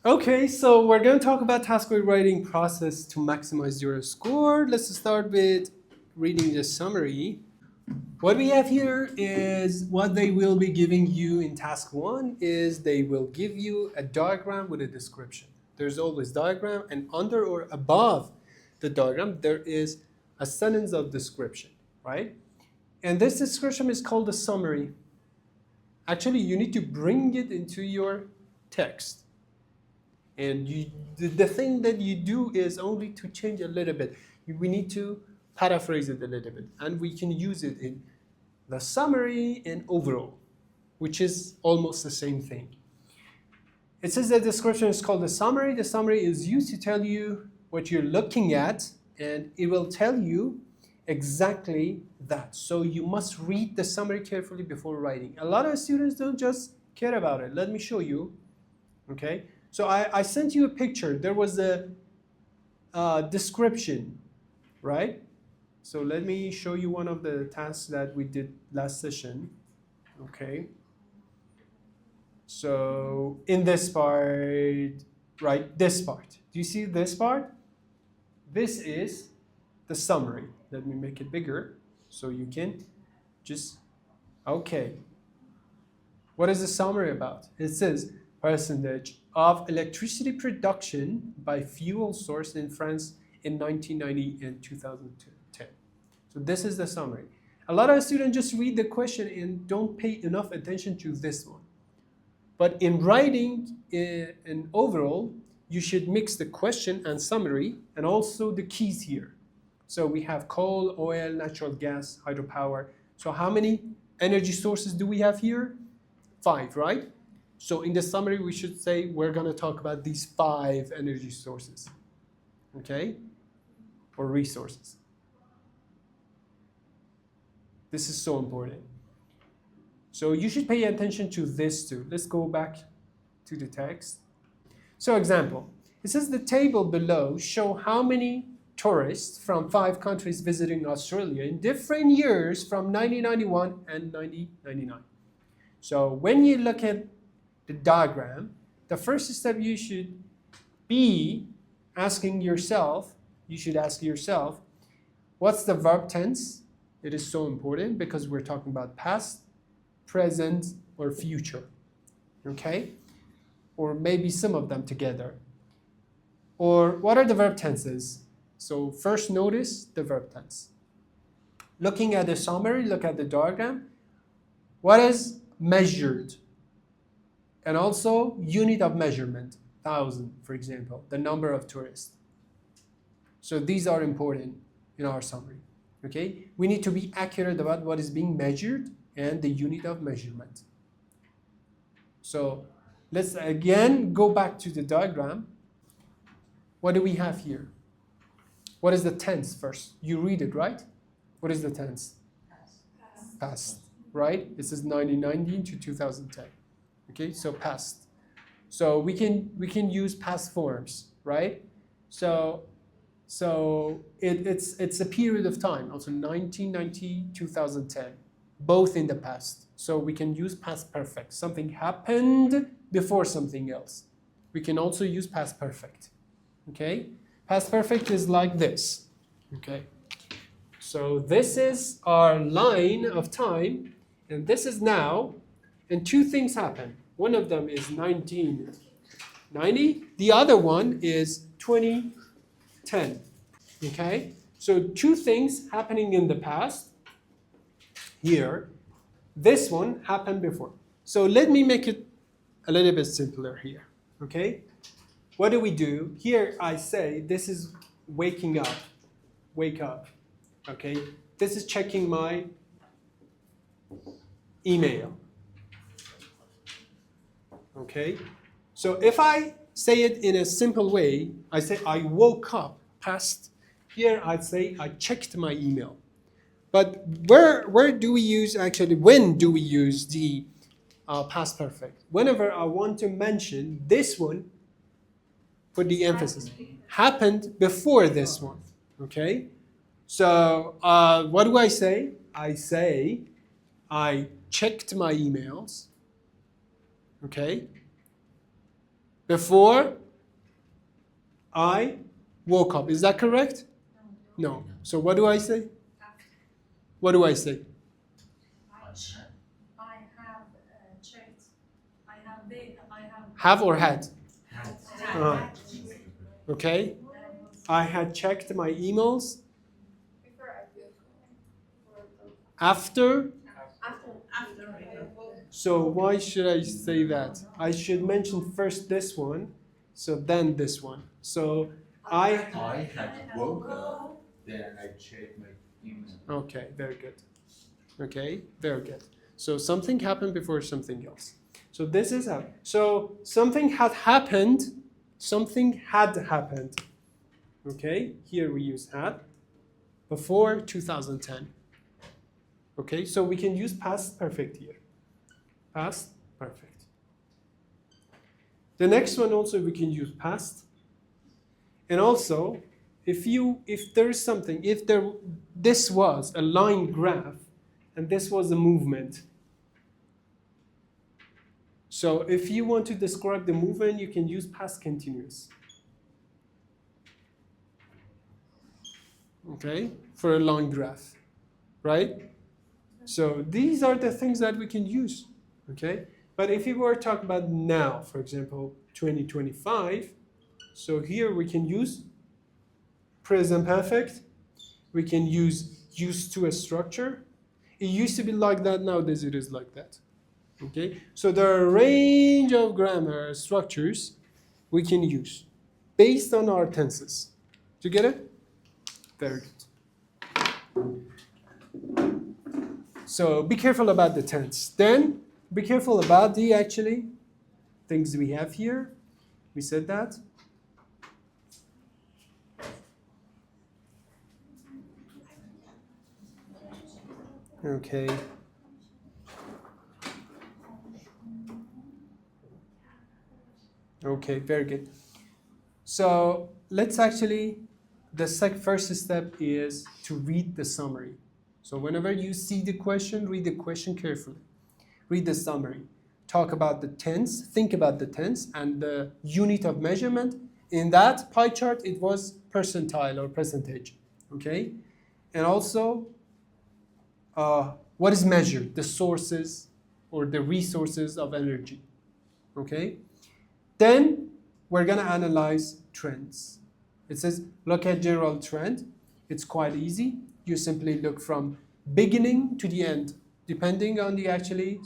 Okay, so we're going to talk about task-based writing process to maximize your score. Let's start with reading the summary. What we have here is what they will be giving you in task 1 is they will give you a diagram with a description. There's always diagram, and under or above the diagram there is a sentence of description, right? And this description is called a summary. Actually, you need to bring it into your text. And the thing that you do is only to change a little bit. We need to paraphrase it a little bit, and we can use it in the summary and overall, which is almost the same thing. It says the description is called the summary. The summary is used to tell you what you're looking at, and it will tell you exactly that. So you must read the summary carefully before writing. A lot of students don't just care about it. Let me show you. Okay. So I sent you a picture. There was a description, right? So let me show you one of the tasks that we did last session. Okay. So in this part, right, this part. Do you see this part? This is the summary. Let me make it bigger so you can just, okay. What is the summary about? It says percentage of electricity production by fuel source in France in 1990 and 2010. So this is the summary. A lot of students just read the question and don't pay enough attention to this one. But in writing in overall, you should mix the question and summary and also the keys here. So we have coal, oil, natural gas, hydropower. So how many energy sources do we have here? 5, right? So in the summary, we should say we're going to talk about these 5 energy sources, okay, or resources. This is so important. So you should pay attention to this too. Let's go back to the text. So example, it says the table below show how many tourists from 5 countries visiting Australia in different years from 1991 and 1999. So when you look at the diagram, the first step you should be asking yourself, what's the verb tense? It is so important because we're talking about past, present, or future, okay? Or maybe some of them together. Or what are the verb tenses? So first notice the verb tense. Looking at the summary, look at the diagram. What is measured? And also unit of measurement, 1,000, for example, the number of tourists. So these are important in our summary, okay? We need to be accurate about what is being measured and the unit of measurement. So let's again go back to the diagram. What do we have here? What is the tense first? You read it, right? What is the tense? Past, right? This is 1990 to 2010. Okay, so past. So we can use past forms, right? So it's a period of time, also 1990, 2010, both in the past. So we can use past perfect. Something happened before something else. We can also use past perfect. Okay? Past perfect is like this. Okay? So this is our line of time, and this is now. And 2 things happen. One of them is 1990. The other one is 2010. Okay? So 2 things happening in the past. Here. This one happened before. So let me make it a little bit simpler here. Okay? What do we do? Here I say this is waking up. Wake up. Okay? This is checking my email. Okay, so if I say it in a simple way, I say I woke up, past. Here I'd say I checked my email. But where do we use, actually, when do we use the past perfect? Whenever I want to mention this one, put the emphasis. Happened before this one, okay? So what do I say? I say I checked my emails. Okay? Before I woke up. Is that correct? No. So what do I say? What do I say? I have checked. I have. Have or had? Had. Okay. I had checked my emails after. So why should I say that? I should mention first this one, so then this one. So I had woke up, then I checked my email. Okay, very good. Okay, very good. So something happened before something else. So this is how. So something had happened. Something had happened. Okay, here we use had. Before 2010. Okay, so we can use past perfect here. Past perfect. The next one also we can use past. And also, if there is something, this was a line graph and this was a movement. So if you want to describe the movement, you can use past continuous. Okay, for a line graph, right? So these are the things that we can use, okay? But if you were talking about now, for example, 2025, so here we can use present perfect. We can use used to a structure. It used to be like that, nowadays it is like that. Okay? So there are a range of grammar structures we can use based on our tenses. Do you get it? Very good. So be careful about the tense. Then be careful about the actually things we have here. We said that. Okay. Okay, very good. So let's actually, the first step is to read the summary. So whenever you see the question, read the question carefully. Read the summary. Talk about the tense, think about the tense and the unit of measurement. In that pie chart, it was percentile or percentage. Okay? And also, what is measured? The sources or the resources of energy. Okay? Then we're going to analyze trends. It says, look at general trend. It's quite easy. You simply look from beginning to the end, depending on the actually.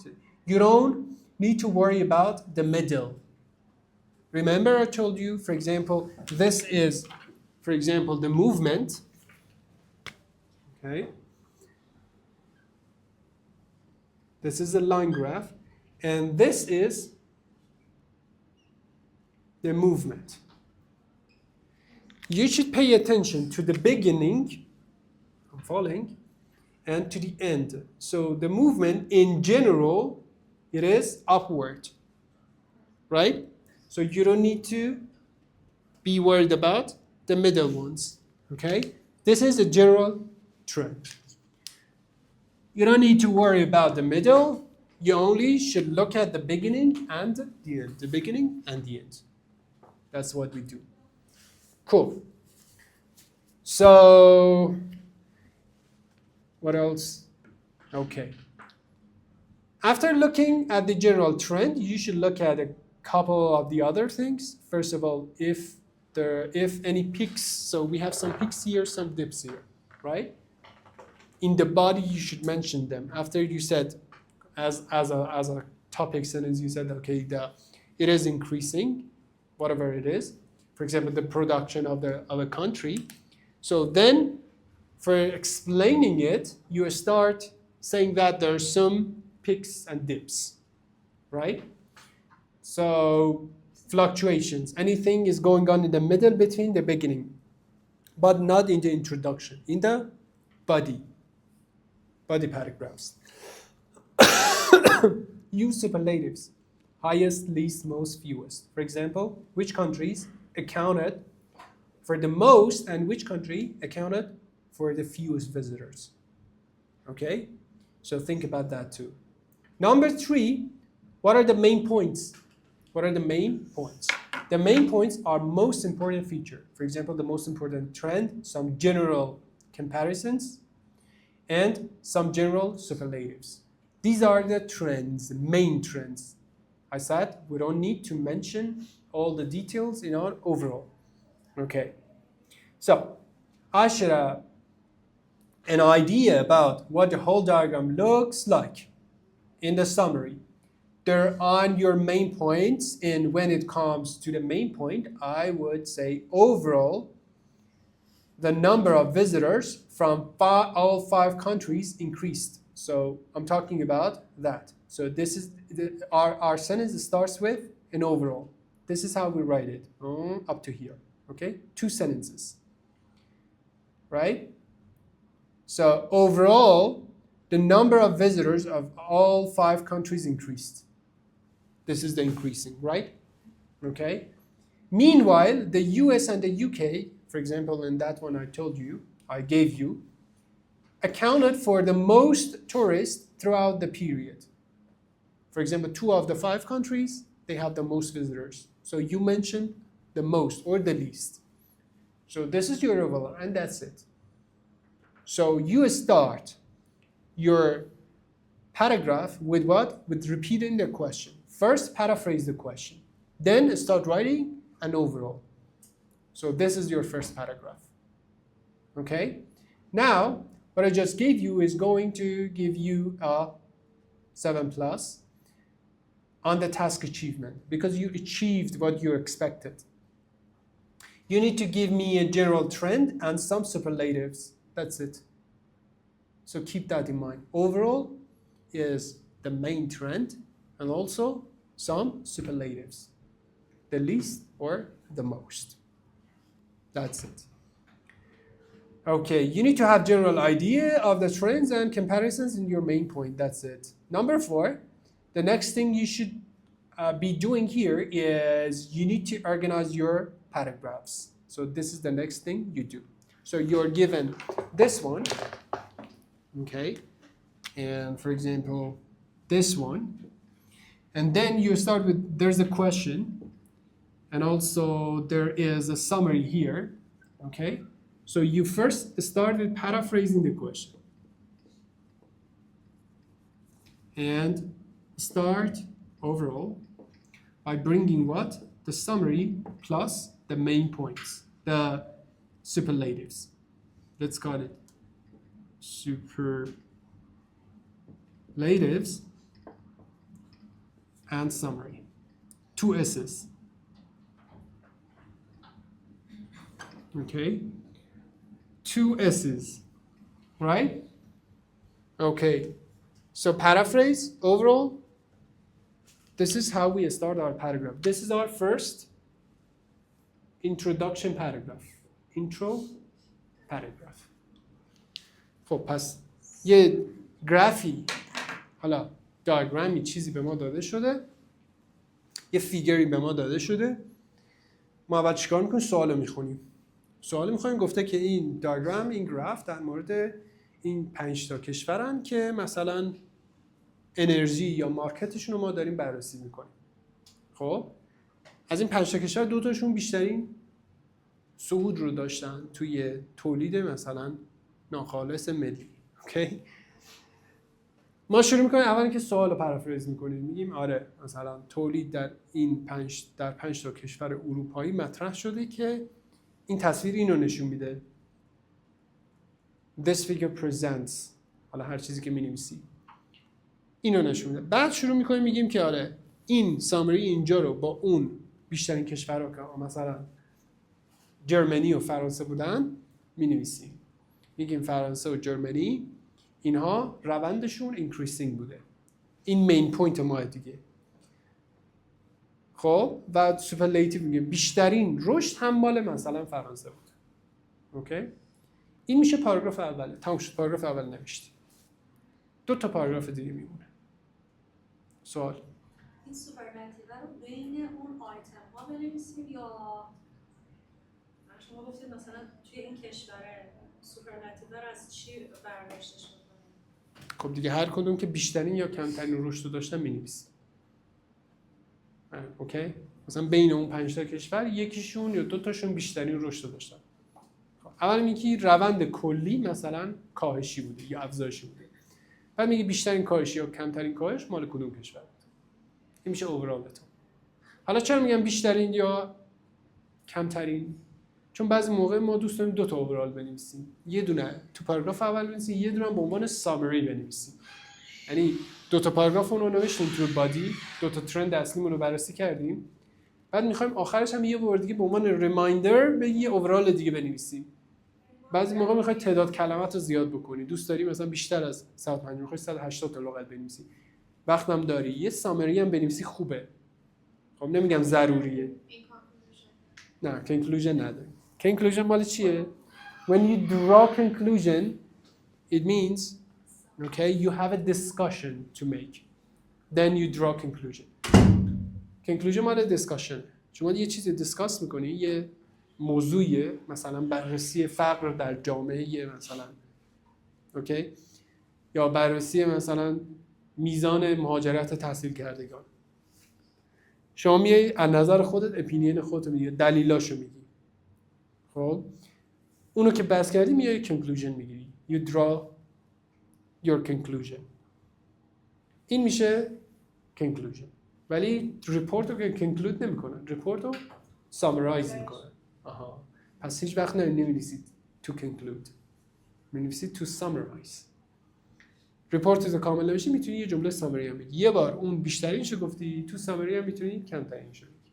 You don't need to worry about the middle. Remember I told you, for example, this is, for example, the movement. Okay. This is a line graph. And this is the movement. You should pay attention to the beginning, I'm following, and to the end. So the movement in general, it is upward, right? So you don't need to be worried about the middle ones, okay? This is a general trend. You don't need to worry about the middle. You only should look at the beginning and the end. The beginning and the end. That's what we do. Cool. So, what else? Okay. After looking at the general trend, you should look at a couple of the other things. First of all, if any peaks, so we have some peaks here, some dips here, right? In the body, you should mention them. After you said, as a topic sentence, you said, okay, it is increasing, whatever it is. For example, the production of a country. So then, for explaining it, you start saying that there are some peaks and dips, right? So fluctuations, anything is going on in the middle between the beginning, but not in the introduction, in the body paragraphs. Use superlatives, highest, least, most, fewest. For example, which countries accounted for the most and which country accounted for the fewest visitors. Okay? So think about that too. Number 3, what are the main points? What are the main points? The main points are most important feature. For example, the most important trend, some general comparisons, and some general superlatives. These are the trends, the main trends. I said we don't need to mention all the details in our overall. Okay. So I should have an idea about what the whole diagram looks like in the summary. They're on your main points, and when it comes to the main point, I would say overall, the number of visitors from all 5 countries increased. So I'm talking about that. So this is our sentence starts with an overall. This is how we write it up to here. Okay, 2 sentences, right? So overall, the number of visitors of all 5 countries increased. This is the increasing, right? Okay. Meanwhile, the US and the UK, for example, in that one I told you, I gave you, accounted for the most tourists throughout the period. For example, 2 of the 5 countries, they have the most visitors. So you mentioned the most or the least. So this is your overall, and that's it. So you start your paragraph with what? With repeating the question. First, paraphrase the question. Then start writing an overall. So this is your first paragraph. Okay? Now, what I just gave you is going to give you a 7+ on the task achievement because you achieved what you expected. You need to give me a general trend and some superlatives. That's it. So keep that in mind. Overall is the main trend and also some superlatives. The least or the most. That's it. Okay, you need to have general idea of the trends and comparisons in your main point. That's it. Number 4, the next thing you should be doing here is you need to organize your paragraphs. So this is the next thing you do. So you're given this one, okay, and for example, this one, and then you start with, there's a question, and also there is a summary here, okay? So you first start with paraphrasing the question. And start overall by bringing what? The summary plus the main points, the superlatives. Let's call it superlatives and summary. 2 S's. Okay? 2 S's, right? Okay. So paraphrase, overall, this is how we start our paragraph. This is our first introduction paragraph. Intro paragraph. خب پس یه گرافی، حالا دیاگرامی چیزی به ما داده شده، یه فیگری به ما داده شده، ما اول چیکار میکنیم؟ سوالو میخونیم. سوالو میخونیم، گفته که این دیاگرام، این گراف در مورد این 5 تا کشورن که مثلا انرژی یا مارکتشون رو ما داریم بررسی میکنیم. خب از این 5 تا کشور 2 تاشون بیشترین صعود رو داشتن توی تولید مثلا ناخالص ملی. اوکی؟ ما شروع میکنیم اول که سوال رو پرافریز میکنیم، میگیم آره مثلا تولید در این 5 تا کشور اروپایی مطرح شده که این تصویر اینو نشون میده. This figure presents، حالا هر چیزی که می‌نویسی اینو نشون میده. بعد شروع میکنیم میگیم که آره این سامری اینجا رو با اون بیشترین کشورها که مثلا جرمنی و فرانسه بودن می‌نویسیم. میگیم فرانسه و جرمنی اینها روندشون اینکریسینگ بوده. این مین پوینت ما دیگه. خب و سوپرلیتیو میگیم بیشترین رشد هم مال مثلا فرانسه بود. اوکی؟ این میشه پاراگراف اوله. تمام شد، پاراگراف اول نوشتی. 2 تا پاراگراف دیگه میمونه. سوال؟ این سوپرلاتیو رو بین اون آیتم ها بنویسیم یا شما گفتید مثلا توی این کشور سوپرلاتیو رو از چی برداشتش می‌کنید؟ خب دیگه هر کدوم که بیشترین یا کمترین رشد رو داشتن می‌نویسیم. اوکی؟ مثلا بین اون 5 تا کشور یکیشون یا 2 تاشون بیشترین رشد داشتن. اول میگی روند کلی مثلا کاهشی بوده یا افزایشی بوده. بعد میگی بیشترین کاهش یا کمترین کاهش مال کدوم کشور بود. این میشه اوورالتون. حالا چرا میگم بیشترین یا کمترین؟ چون بعضی موقع ما دوست داریم 2 تا اوورال بنویسیم. یه دونه تو پاراگراف اول بنویسیم، یه دونه به عنوان سامری بنویسیم. یعنی 2 تا پاراگرافمون رو نوشتیم تو بادی، 2 تا ترند اصلیمون رو بررسی کردیم. بعد می‌خوایم آخرش هم یه ورد دیگه به عنوان ریمایندر به یه اوورال دیگه بنویسیم. بعضی موقع می‌خوای تعداد کلمات رو زیاد بکنی. دوست داری مثلا بیشتر از 150 می‌خوای 180 تا لغت بنویسی. وقتم داری یه سامری هم بنویسی خوبه. خب نمیگم ضروریه. نه conclusion نداره. conclusion مال چیه؟ When you draw conclusion it means okay you have a discussion to make. Then you draw conclusion. conclusion مال discussion. شما یه چیزی دیسکاس می‌کنی، یه موضوعیه، مثلا بررسی فقر در جامعه مثلا اوکی یا بررسی مثلا میزان مهاجرت تحصیل کردگان. شما میای از نظر خودت اپینین خودت میگی، دلیلاشو میگی. خب اونو که بس کردی میای conclusion میگیری. You draw your conclusion. این میشه conclusion. ولی report رو که conclude نمیکنن. report رو summarize میکنن. آها. پس هیچ وقت نمی‌نویسید to conclude. می‌نویسید to summarize. report رو کامل نوشتی میتونی یه جمله سامری هم بگی. یه بار اون بیشترینشو گفتی، تو سامری هم میتونی کمترینشو بگی.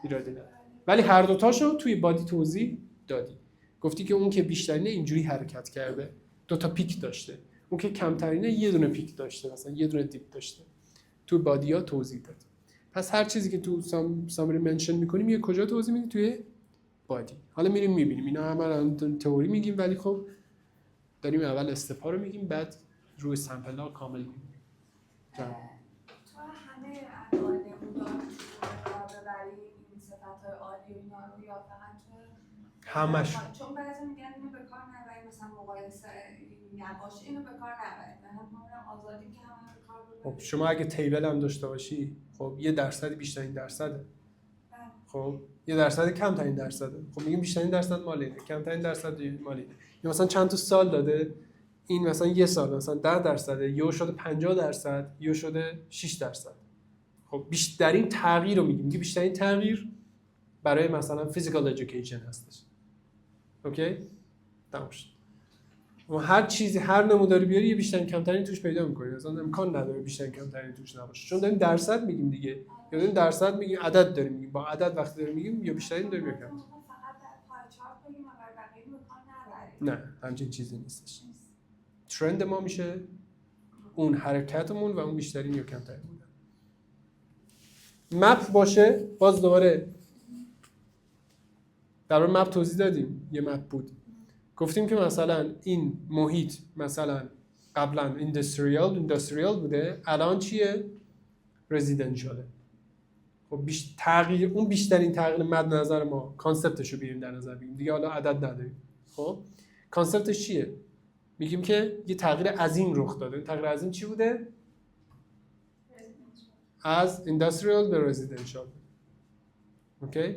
ایرادی نداره. ولی هر دو تاشو توی بادی توضیح دادی. گفتی که اون که بیشترینه اینجوری حرکت کرده، 2 تا پیک داشته. اون که کمترینه یه دونه پیک داشته، مثلا یه دونه دیپ داشته. تو بادی‌ها توضیح دادی. پس هر چیزی که تو سامری منشن می‌کنیم یه کجا توضیح میدی؟ توی بادی. حالا میریم می‌بینیم. اینا همه تئوری میگیم ولی خب داریم اول استپا رو میگیم بعد روی سمپل ها کامل می‌بینیم. تو همه انواع نمودار کار ببری این صفت‌های عالی و اینا رو یا فقط تو همش. چون بعضی میگن اینو به کار نبرید، مثلا مقایسه نباشه اینو به کار نبرید. من آزادی که همه به کار ببرید. خب شما اگه تیبل هم داشته باشی، خب 1% بیشترین درصده. خب 1% کمترین درصده. خب میگیم بیشترین درصد مال اینه، کمترین درصد مال اینه. یا مثلا چند تا سال داده، این مثلا یه سال مثلا 10%، یا شده 50%، یا شده 6%. خب بیشترین تغییر رو میگیم. میگه بیشترین تغییر برای مثلا فیزیکال ادویکیشن هستش. اوکی؟ تمام شد. و هر چیزی هر نموداری بیاری یه بیشترین کمترین توش پیدا می‌کنی. مثلا امکان نداره بیشترین کمترین توش نباشه. چون داریم درصد میگیم دیگه. یا داریم درصد میگیم، عدد داریم میگیم. با عدد وقتی داریم میگیم یا بیشترین داریم یا کمترین. فقط در پای چارت بگیم و بقیه به کار نبرید. نه، همچین چیزی نیستش. ترند ما میشه اون حرکتمون و اون بیشترین یا کمترین بودن. مپ باشه، باز دوباره در مپ توضیح دادیم. یه مپ بود. گفتیم که مثلا این محیط مثلا قبلا اینداستریال بوده، الان چیه؟ رزیدنشاله. خب تغییر اون بیشترین تغییر مد نظر ما کانسپتش رو بیاریم در نظر بگیریم. دیگه حالا عدد نداریم. خب کانسپتش چیه؟ میگیم که یه تغییر عظیم رخ داده. تغییر عظیم چی بوده؟ از اینداستریال به رزیدنشال. اوکی؟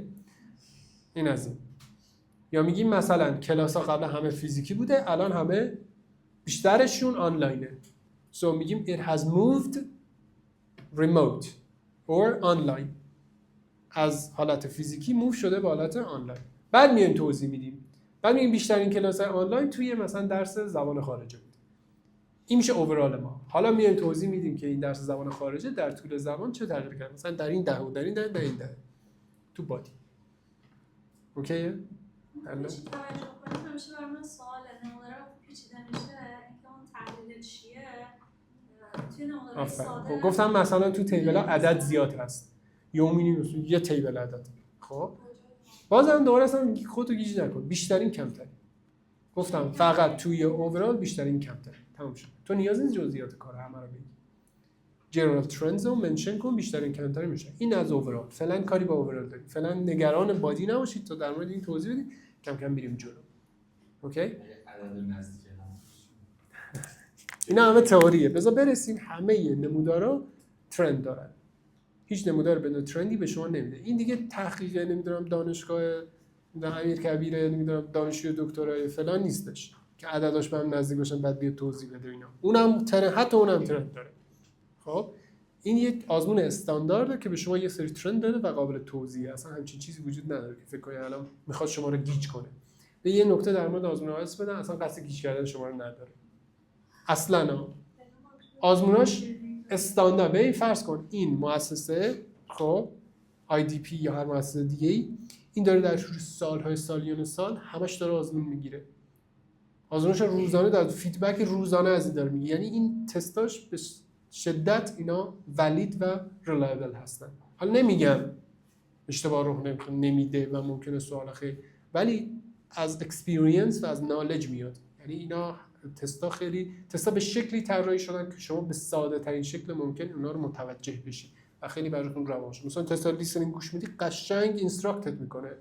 این از این. یا میگیم مثلا کلاس‌ها قبلا همه فیزیکی بوده، الان همه بیشترشون آنلاینه. So میگیم it has moved remote or online. از حالت فیزیکی موو شده به حالت آنلاین. بعد میایم توضیح میدیم. بعد میگیم بیشترین کلاس‌های آنلاین توی مثلا درس زبان خارجه بود. این میشه اوورال ما. حالا میایم توضیح میدیم که این درس زبان خارجه در طول زمان چه تغییری کرد. مثلا در این دهه و در این دهه در این دهه. تو بادی. اوکیه؟ همیشه توجه کنید همیشه برای من سوال نمودار پیچیده میشه اینکه اون تحلیل چیه توی نمودار ساده. خب گفتم مثلا تو تیبل ها عدد زیاد هست. یومینی یه تیبل عدد. خب بازم دوباره اصلا خودتو گیج نکن. بیشترین کمترین. گفتم فقط توی اوورال بیشترین کمترین. تموم شد. تو نیاز نیست جزئیات کار همه رو بگی. جنرال ترندز رو منشن کن، بیشترین کمترین میشه. این از اوورال. فعلا کاری با اوورال داریم. فعلا نگران بادی نباشید تا در مورد این توضیح بدیم. کم کم بریم جلو. اوکی؟ عدد نزدیک هم. اینا همه تئوریه. بذار برسیم همه نمودارا ترند دارن. هیچ نمودار بدون ترندی به شما نمیده. این دیگه تحقیق نمیدونم دانشگاه امیرکبیر نمیدونم دانشجوی دکترای فلان نیستش که عدداش به هم نزدیک باشن بعد بیاد توضیح بده اینا. اونم حتی اونم ترند داره. خب این یک آزمون استاندارده که به شما یه سری ترند داده و قابل توضیحه. اصلا همچین چیزی وجود نداره که فکر کنید الان میخواد شما رو گیج کنه. به یه نکته در مورد آزمون آیلتس بدن، اصلا قصد گیج کردن شما رو نداره. اصلا آزموناش استاندارد. به فرض کن این مؤسسه خب IDP یا هر مؤسسه دیگه‌ای این داره در شروع سال‌های سالیان سال همش داره آزمون میگیره. آزمونش روزانه داره، فیدبک روزانه از این داره میگیره. یعنی این تستاش به شدت اینا ولید و ریلایبل هستن. حالا نمیگم اشتباه رو نمیده و ممکنه سوال خیلی، ولی از اکسپریانس و از نالج میاد. یعنی اینا تستا به شکلی طراحی شدن که شما به ساده ترین شکل ممکن اونا رو متوجه بشید و خیلی براتون روان شه. مثلا تست لیسنینگ گوش میدی قشنگ اینستراکتت میکنه،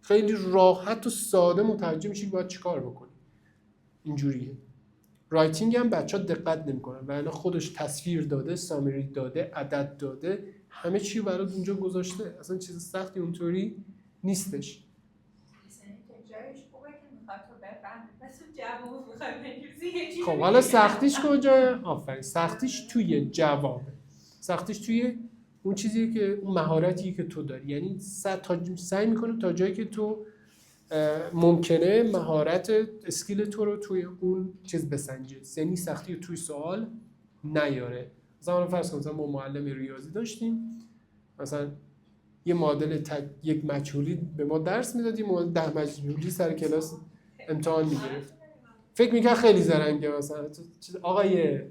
خیلی راحت و ساده متوجه میشی باید چیکار بکنی. اینجوریه. رایتینگ هم بچه‌ها دقت نمیکنن و اینا خودش تصویر داده، سامری داده، عدد داده، همه چی برات اونجا گذاشته. اصلا چیز سختی اونطوری نیستش. خب حالا سختیش کجاست؟ آفرین، سختیش توی جوابه. سختیش توی اون چیزیه که اون مهارتی که تو داری. یعنی سعی میکنه تا جایی که تو ممکنه مهارت اسکیل تو رو توی اون چیز بسنجه. یعنی سختی رو توی سوال نیاره. مثلا فرض کن مثلا ما معلم ریاضی داشتیم، مثلا یه معادل یک مجهولی به ما درس میداد، یه معادل 10 مجهولی سر کلاس امتحان میگرفت. فکر میکنم خیلی زرنگه. مثلا آقای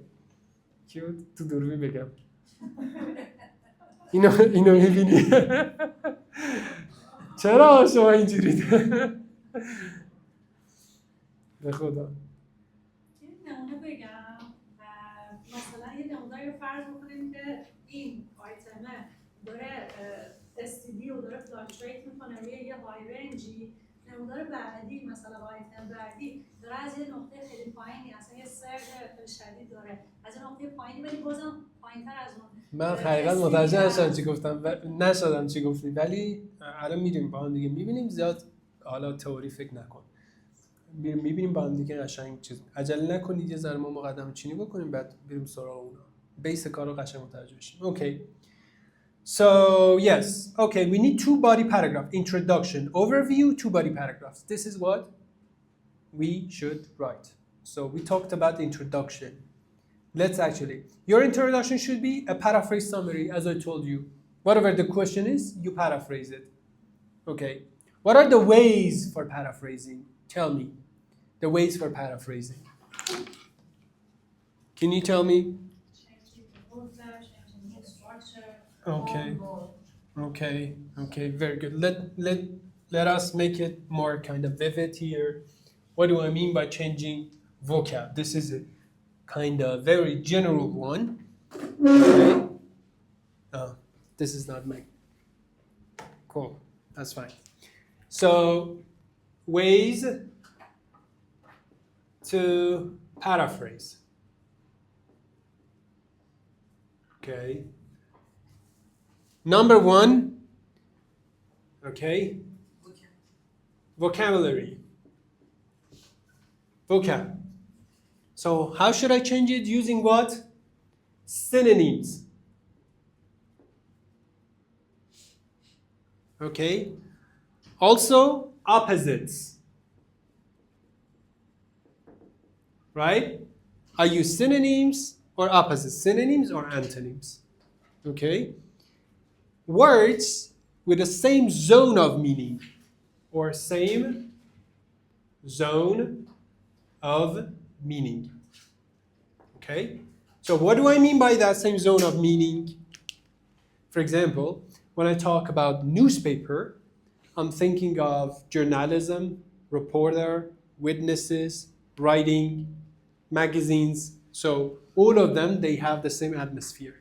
کیو تو دوربین بگم اینو میبینی؟ چرا شما اینجوری؟ به خدا یه نمونه بگم و مثلا یه نمودار رو فرض بکنیم که این آیتمه داره استیدی و داره فلاکچویت میکنه روی یه های رنجی. نمودار بعدی مثلا آیتم بعدی داره از یه نقطه خیلی پایینی، اصلا یه سرد شدید داره از یه نقطه پایینی ولی بازم پایین‌تر از اون. من حقیقت متوجه نشدم چی گفتم نشدم چی گفتی، ولی الان میریم با هم دیگه میبینیم. زیاد حالا تئوری فکر نکن، میبینیم با هم دیگه قشنگ چیز. عجله نکنید، یه ذره ما مقدمه چینی بکنیم بعد بریم سراغ اونا. بیس کارو قشنگ متوجه بشیم. اوکی. So yes, okay, we need 2 body paragraph. Introduction, overview, 2 body paragraphs. This is what we should write. So we talked about the introduction. Let's actually, your introduction should be a paraphrase summary, as I told you. Whatever the question is, you paraphrase it. Okay. What are the ways for paraphrasing? Tell me the ways for paraphrasing. Can you tell me? Changing the order, changing the structure. Okay, very good. Let us make it more kind of vivid here. What do I mean by changing vocab? This is a kind of very general one. Okay. This is not my. Cool. That's fine. So, ways to paraphrase. Okay. Number 1, okay, vocabulary. Vocab. So how should I change it? Using what? Synonyms. Okay. Also, opposites. Right? I use synonyms or opposites. Synonyms or antonyms. Okay. Words with the same zone of meaning or same zone of meaning. Okay? So what do I mean by that same zone of meaning? For example, when I talk about newspaper, I'm thinking of journalism, reporter, witnesses, writing, magazines. So all of them, they have the same atmosphere.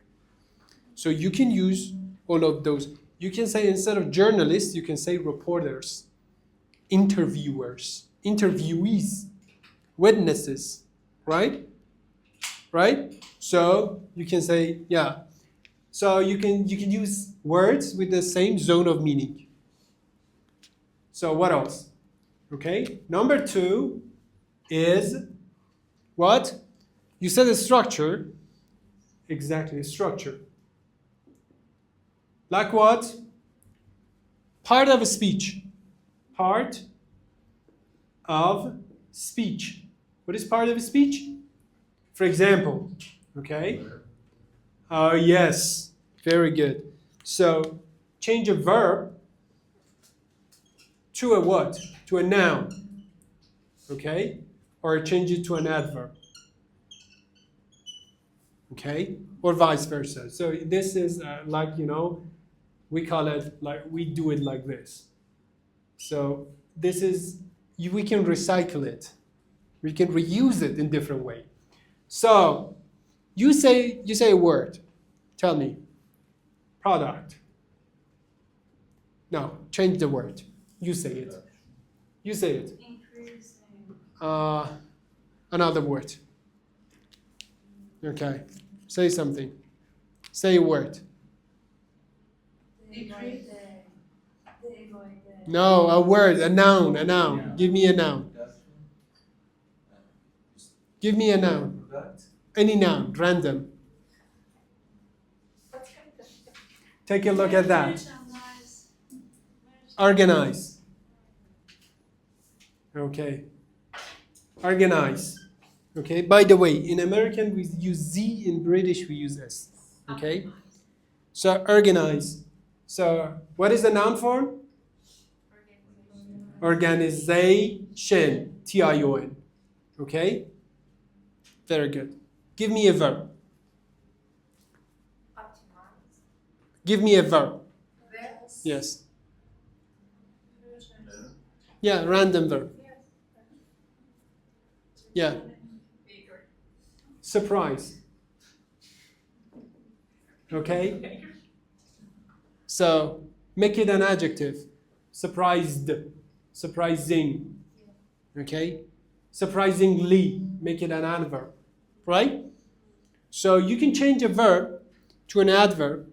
So you can use all of those. You can say instead of journalists, you can say reporters, interviewers, interviewees, witnesses, right? Right? So you can say, yeah. So you can use words with the same zone of meaning. So what else? Okay. Number 2 is what? You said a structure. Exactly, structure. Like what? Part of a speech. Part of speech. What is part of a speech? For example, okay? Oh, yes. Very good. So, change a verb to a what? To a noun. Okay? Or change it to an adverb. Okay? Or vice versa. So, this is like, we call it, like, we do it like this. So, this is, we can recycle it. We can reuse it in different way. So, you say a word. Tell me. Product. No, change the word. You say it. You say it. Increasing. Another word. Okay. Say something. Say a word. Decrease. No, a word, a noun, a noun. Yeah. Give me a noun. Give me a noun. Any noun, random. Take a look at that. Organize. Okay. Organize. Okay. By the way, in American we use Z, in British we use S. Okay. So organize. So what is the noun form? Organization. T-I-O-N. Okay. Very good. Give me a verb. Give me a verb. Yes. Yeah, random verb. Yeah. Surprise. Okay? So, make it an adjective. Surprised. Surprising. Okay? Surprisingly. Make it an adverb. Right? So, you can change a verb to an adverb,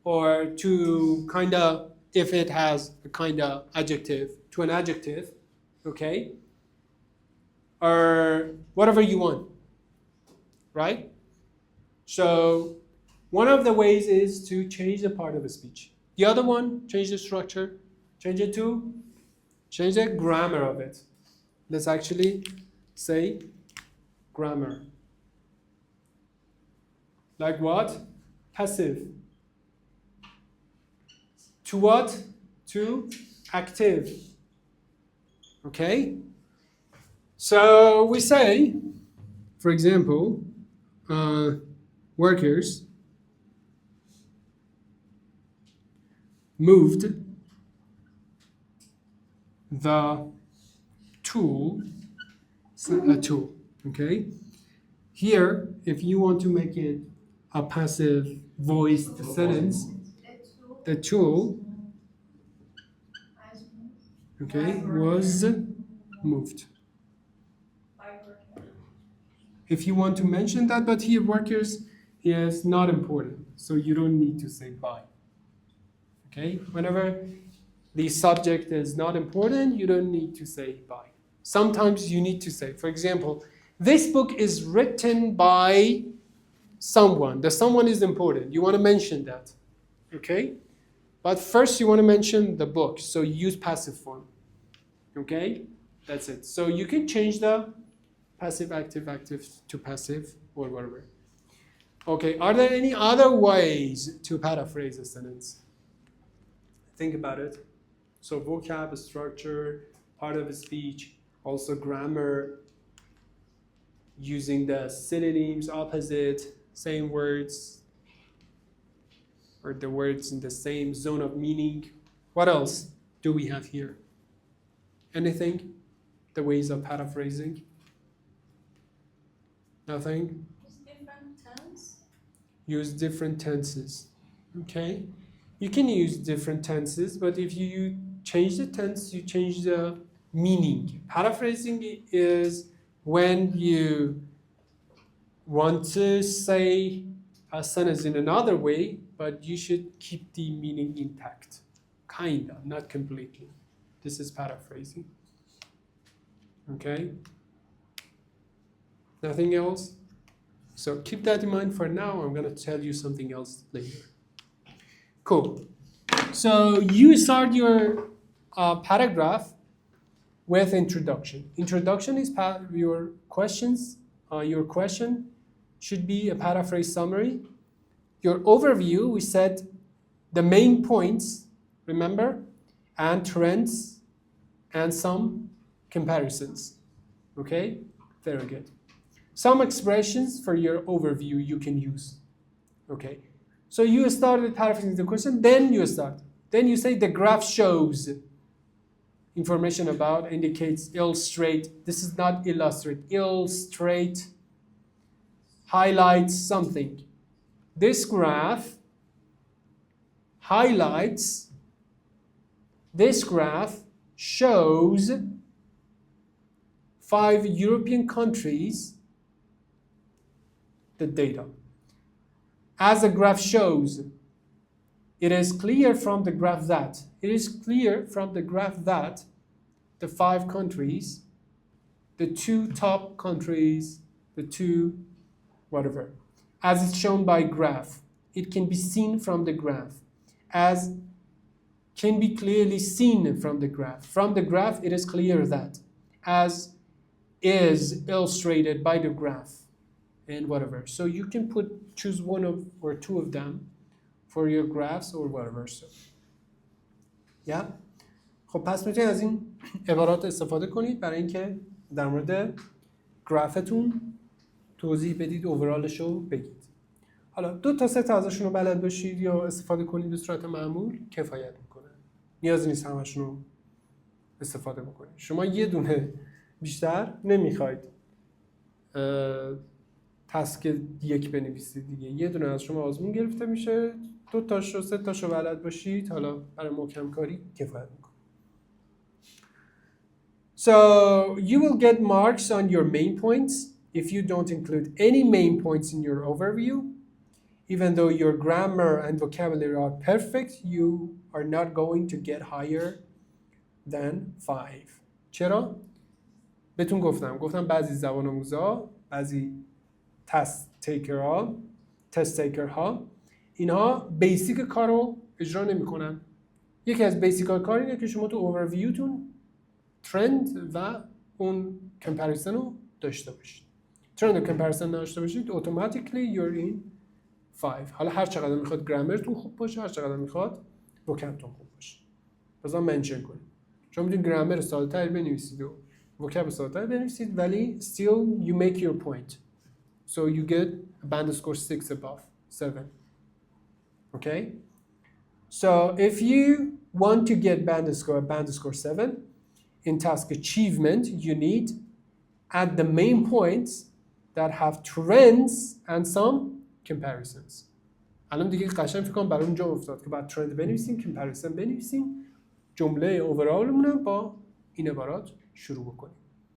or to kind of, if it has a kind of adjective, to an adjective, okay? Or whatever you want, right? So one of the ways is to change the part of a speech. The other one, change the structure, change the grammar of it. Let's actually say grammar. Like what? Passive. To what? To active. Okay? So we say, for example, workers moved the tool, a tool, okay? Here, if you want to make it a passive voiced sentence, the tool, okay, was moved. If you want to mention that, but here workers is not important, so you don't need to say by. Okay, whenever the subject is not important, you don't need to say by. Sometimes you need to say, for example, this book is written by someone. The someone is important. You want to mention that. Okay? But first you want to mention the book, so you use passive form. Okay? That's it. So you can change the passive, active to passive, or whatever. Okay, are there any other ways to paraphrase a sentence? Think about it. So vocab, structure, part of a speech, also grammar, using the synonyms, opposite, same words, or the words in the same zone of meaning. What else do we have here? Anything? The ways of paraphrasing? Nothing? Different tense. Use different tenses. Okay? You can use different tenses, but if you change the tense, you change the meaning. Paraphrasing is when you want to say a sentence in another way, but you should keep the meaning intact. Kinda, not completely. This is paraphrasing. Okay? Nothing else? So keep that in mind for now. I'm going to tell you something else later. Cool. So you start your paragraph with introduction. Introduction is your questions. Your question should be a paraphrase summary. Your overview, we said the main points, remember, and trends, and some comparisons. Okay? Very good. Some expressions for your overview you can use. Okay? So you start with paraphrasing the question, then you start. Then you say the graph shows information about, indicates, illustrate. This is not illustrate. Illustrate, highlights something. This graph highlights, this graph shows 5 European countries the data. As the graph shows, it is clear from the graph that, the 5 countries, the 2 top countries, the 2 whatever, as it's shown by graph. It can be seen from the graph. As can be clearly seen from the graph. From the graph, it is clear that. As is illustrated by the graph. And whatever. So you can choose one of or 2 of them for your graphs or whatever. So, yeah. خب پس میتونید از این عبارات استفاده کنید برای اینکه در مورد گرافتون توضیح بدید، اوورالش رو بگید. حالا 2 تا 3 تا ازشون رو بلد باشید یا استفاده کنید به صورت معمول کفایت میکنه. نیازی نیست همشون رو استفاده بکنید. شما یه دونه بیشتر نمیخواید تاسک 1 بنویسید دیگه. یه دونه از شما آزمون گرفته میشه، 2 تاشو 3 تاشو بلد باشید، حالا برای محکم کاری کفایت میکنه. So you will get marks on your main points if you don't include any main points in your overview. Even though your grammar and vocabulary are perfect, you are not going to get higher than 5. چرا؟ بهتون گفتم بعضی زبان آموزا، بعضی تست تیکرها اینها بیسیک کارو اجرا نمی‌کنن. یکی از بیسیک کار اینه که شما تو اوورویوتون ترند و اون کمپریزن رو داشته باشید. ترند و کمپریزن داشته باشید automatically you're in 5. حالا هر چقدر میخواد گرامرتون خوب باشه، هر چقدر میخواد وکبتون خوب باشه. بذار منشن کنید. شما میتونید گرامر ساده‌تر بنویسید و وکب ساده‌تر بنویسید ولی still you make your point. So you get a band score 6 above 7. Okay? So if you want to get band score 7 in task achievement, you need add the main points that have trends and some comparisons. الان دیگه قشنگ فکر کنم برای اونجا افتاد که بعد ترند بنویسیم، کمپریزن بنویسیم، جمله اوورالمون با این عبارات شروع بکنیم.